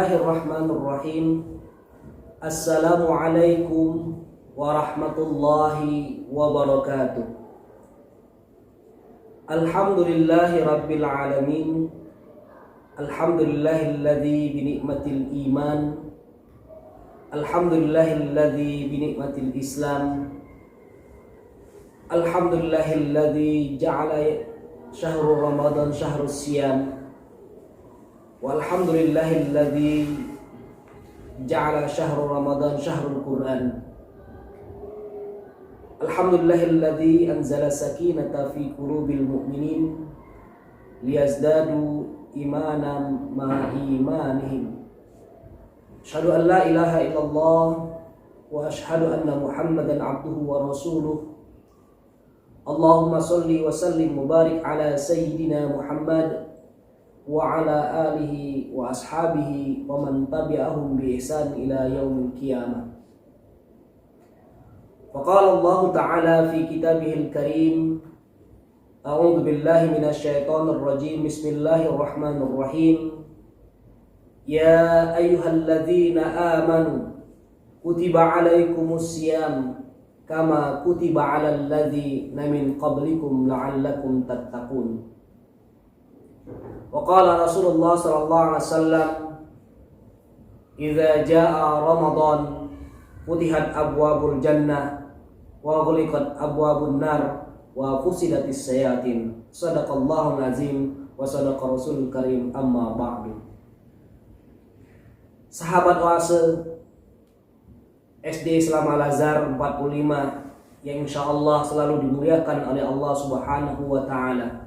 Bismillahirrahmanirrahim. Assalamualaikum warahmatullahi wabarakatuh. Alhamdulillahi rabbil alamin. Alhamdulillahilladzi binikmatil iman. Alhamdulillahilladzi binikmatil islam. Alhamdulillahilladzi ja'ala syahrul ramadan syahrus siyam. Walhamdulillahilladzi ja'ala syahrul ramadan syahrul Qur'an. Alhamdulillahilladzi anzala sakinata fi qulubil mu'minin liyazdadu imanan ma imanihim. Asyhadu an la ilaha illallah wa asyhadu anna Muhammadan abduhu wa rasuluh. Allahumma shalli wa sallim mubarik ala sayyidina Muhammad wa ala alihi wa ashabihi wa man tabi'ahum bi ihsan ila yaumil qiyamah. Faqala Allah Ta'ala fi kitabihil karim, a'udzu billahi minasy syaithanir rajim. Bismillahirrahmanirrahim. Ya ayyuhalladzina amanu kutiba alaikumus syiyam kama kutiba alal ladzina min qablikum la'allakum tattaqun. Wa qala Rasulullah sallallahu alaihi wasallam, idza jaa Ramadan futihat abwabul jannah wa ghuliqat abwabun nar wa fusidatis sayatin. Shadaqallahul azim wa shadaqa rasulul karim. Amma ba'du. Sahabat oase SD Islam Al-Azhar 45 yang insyaallah selalu dimuliakan oleh Allah Subhanahu wa taala.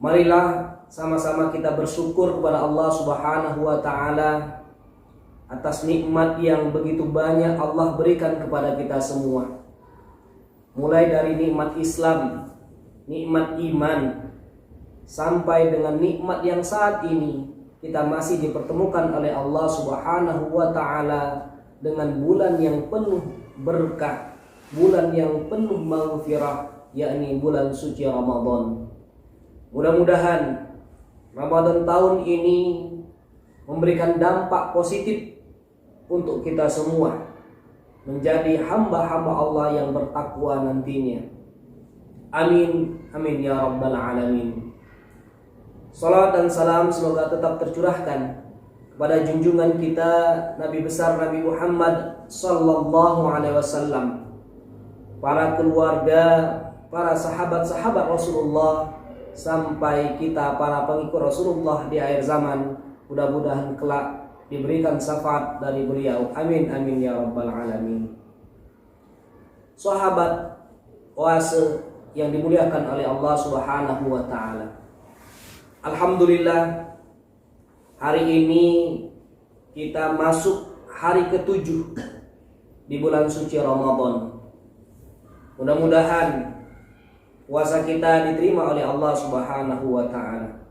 Marilah sama-sama kita bersyukur kepada Allah Subhanahu wa ta'ala atas nikmat yang begitu banyak Allah berikan kepada kita semua. Mulai dari nikmat Islam, nikmat iman, sampai dengan nikmat yang saat ini kita masih dipertemukan oleh Allah Subhanahu wa ta'ala dengan bulan yang penuh berkah, bulan yang penuh maghfirah, yakni bulan suci Ramadan. Mudah-mudahan Ramadan tahun ini memberikan dampak positif untuk kita semua menjadi hamba-hamba Allah yang bertakwa nantinya. Amin, amin ya rabbal alamin. Salat dan salam semoga tetap tercurahkan kepada junjungan kita Nabi besar Nabi Muhammad sallallahu alaihi wasallam, para keluarga, para sahabat-sahabat Rasulullah, sampai kita para pengikut Rasulullah di akhir zaman. Mudah-mudahan kelak diberikan syafaat dari beliau. Amin amin ya rabbal alamin. Sahabat oase yang dimuliakan oleh Allah Subhanahu wa taala. Alhamdulillah, hari ini kita masuk hari ke-7 di bulan suci Ramadan. Mudah-mudahan puasa kita diterima oleh Allah Subhanahu wa ta'ala.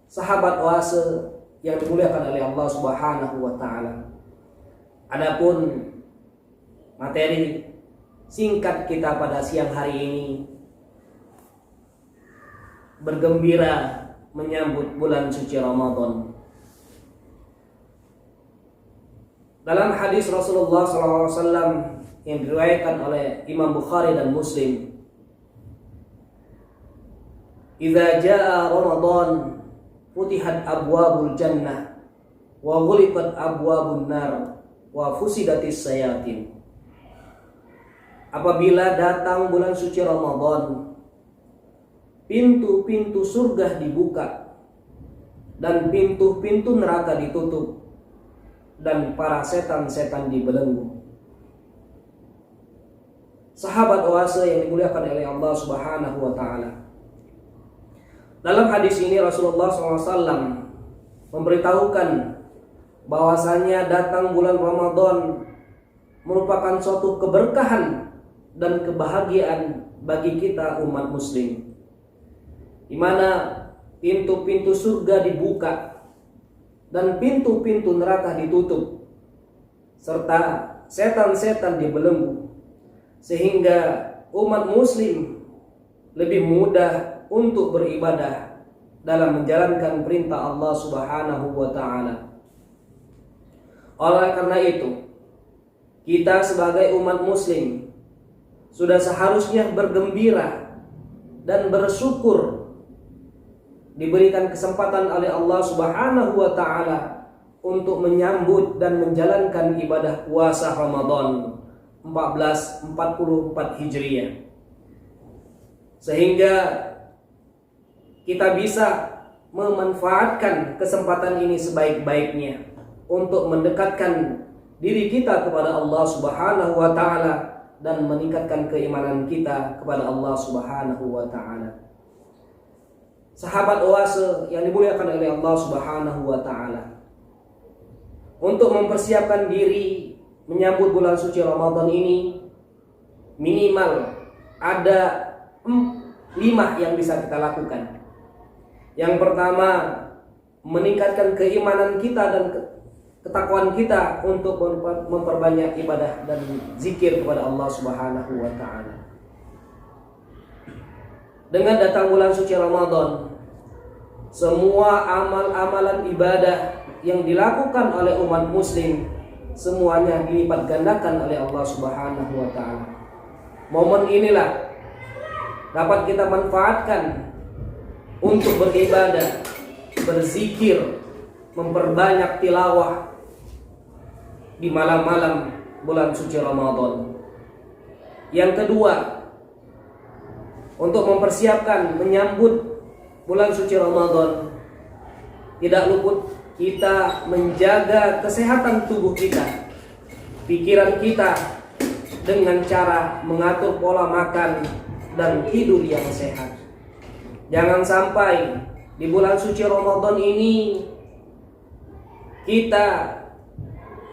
Sahabat oase yang dimuliakan oleh Allah Subhanahu wa ta'ala, adapun materi singkat kita pada siang hari ini, bergembira menyambut bulan suci Ramadan. Dalam hadis Rasulullah SAW yang diriwayatkan oleh Imam Bukhari dan Muslim, idza jaa Ramadan futihat abwabul jannah wa ghuliqat abwabun nar wa fusidatis sayatin. Apabila datang bulan suci Ramadan, pintu-pintu surga dibuka dan pintu-pintu neraka ditutup dan para setan-setan dibelenggu. Sahabat oase yang dimuliakan oleh Allah Subhanahu wa ta'ala, dalam hadis ini Rasulullah SAW memberitahukan bahwasanya datang bulan Ramadan merupakan suatu keberkahan dan kebahagiaan bagi kita umat muslim, di mana pintu-pintu surga dibuka dan pintu-pintu neraka ditutup serta setan-setan dibelenggu, sehingga umat muslim lebih mudah untuk beribadah dalam menjalankan perintah Allah Subhanahu wa taala. Oleh karena itu, kita sebagai umat muslim sudah seharusnya bergembira dan bersyukur diberikan kesempatan oleh Allah Subhanahu wa taala untuk menyambut dan menjalankan ibadah puasa Ramadan 1444 Hijriah. Sehingga kita bisa memanfaatkan kesempatan ini sebaik-baiknya untuk mendekatkan diri kita kepada Allah Subhanahu wa taala dan meningkatkan keimanan kita kepada Allah Subhanahu wa taala. Sahabat oase yang dimuliakan oleh Allah Subhanahu wa taala, untuk mempersiapkan diri menyambut bulan suci Ramadan ini, minimal ada 5 yang bisa kita lakukan. Yang pertama, meningkatkan keimanan kita dan ketakwaan kita untuk memperbanyak ibadah dan zikir kepada Allah Subhanahu wa taala. Dengan datang bulan suci Ramadan, semua amal-amalan ibadah yang dilakukan oleh umat muslim semuanya dilipat gandakan oleh Allah Subhanahu wa taala. Momen inilah dapat kita manfaatkan untuk beribadah, berzikir, memperbanyak tilawah di malam-malam bulan suci Ramadan. Yang kedua, untuk mempersiapkan menyambut bulan suci Ramadan, tidak luput kita menjaga kesehatan tubuh kita, pikiran kita, dengan cara mengatur pola makan dan tidur yang sehat. Jangan sampai di bulan suci Ramadan ini kita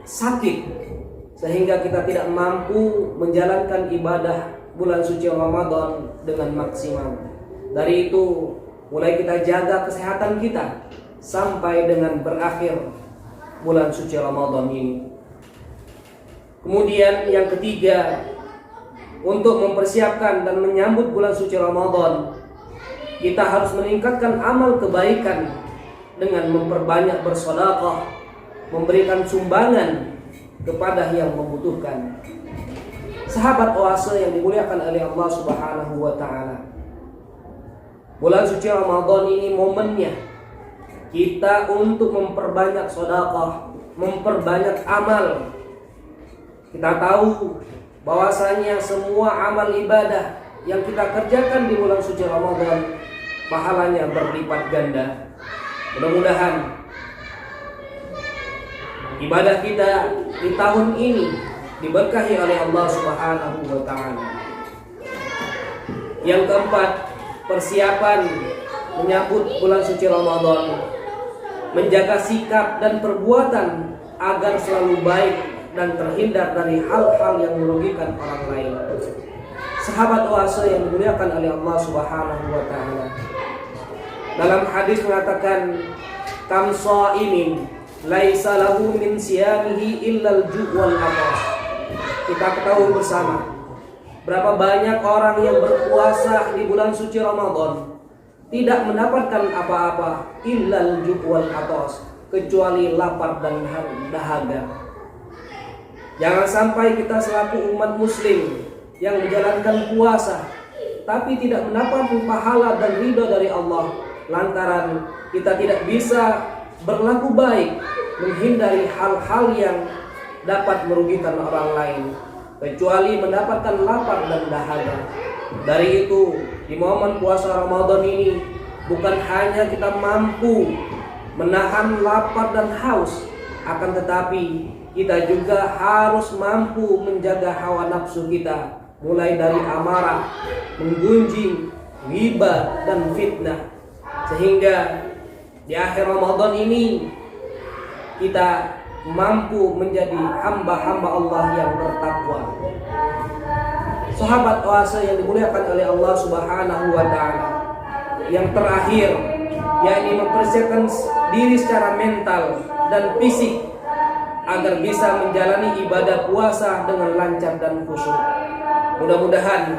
sakit sehingga kita tidak mampu menjalankan ibadah bulan suci Ramadan dengan maksimal. Dari itu, mulai kita jaga kesehatan kita sampai dengan berakhir bulan suci Ramadan ini. Kemudian yang ketiga, untuk mempersiapkan dan menyambut bulan suci Ramadan, kita harus meningkatkan amal kebaikan dengan memperbanyak bersedekah, memberikan sumbangan kepada yang membutuhkan. Sahabat oase yang dimuliakan oleh Allah Subhanahu wa taala, bulan suci Ramadan ini momennya kita untuk memperbanyak sedekah, memperbanyak amal. Kita tahu bahwasanya semua amal ibadah yang kita kerjakan di bulan suci Ramadan pahalanya berlipat ganda. Mudah-mudahan ibadah kita di tahun ini diberkahi oleh Allah Subhanahu wa taala. Yang keempat, persiapan menyambut bulan suci Ramadan, menjaga sikap dan perbuatan agar selalu baik dan terhindar dari hal-hal yang merugikan orang lain. Sahabat oase yang dimuliakan oleh Allah Subhanahu wa taala, dalam hadis mengatakan, kam shaimin laisa lahu min siyamihi illa al-ju' wal 'atash. Kita ketahui bersama berapa banyak orang yang berpuasa di bulan suci Ramadan tidak mendapatkan apa-apa illa al-ju' wal 'atash, kecuali lapar dan dahaga. Jangan sampai kita selaku umat muslim yang menjalankan puasa tapi tidak mendapatkan pahala dan ridha dari Allah lantaran kita tidak bisa berlaku baik, menghindari hal-hal yang dapat merugikan orang lain, kecuali mendapatkan lapar dan dahaga. Dari itu, di momen puasa Ramadan ini bukan hanya kita mampu menahan lapar dan haus, akan tetapi kita juga harus mampu menjaga hawa nafsu kita, mulai dari amarah, menggunjing, ghibah, dan fitnah, sehingga di akhir Ramadan ini kita mampu menjadi hamba-hamba Allah yang bertakwa. Sahabat oase yang dimuliakan oleh Allah Subhanahu wa taala, yang terakhir yakni mempersiapkan diri secara mental dan fisik agar bisa menjalani ibadah puasa dengan lancar dan khusyuk. Mudah-mudahan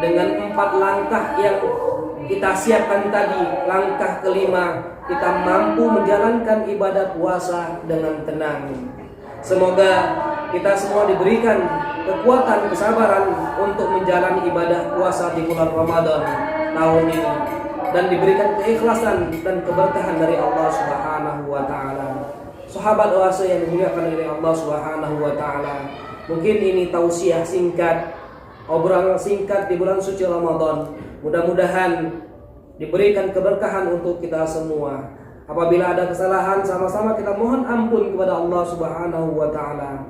dengan 4 langkah yang kita siapkan tadi langkah kelima, kita mampu menjalankan ibadah puasa dengan tenang. Semoga kita semua diberikan kekuatan, kesabaran untuk menjalani ibadah puasa di bulan Ramadan tahun ini, dan diberikan keikhlasan dan keberkahan dari Allah Subhanahu wa taala. Sahabat oase yang dimuliakan oleh Allah Subhanahu wa taala, mungkin ini tausiah singkat, obrolan singkat di bulan suci Ramadan. Mudah-mudahan diberikan keberkahan untuk kita semua. Apabila ada kesalahan, sama-sama kita mohon ampun kepada Allah Subhanahu wa taala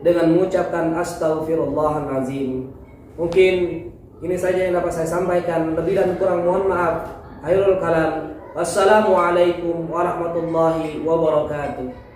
dengan mengucapkan astaghfirullahalazim. Mungkin ini saja yang dapat saya sampaikan. Lebih dan kurang mohon maaf. Akhirul kalam. Wassalamualaikum warahmatullahi wabarakatuh.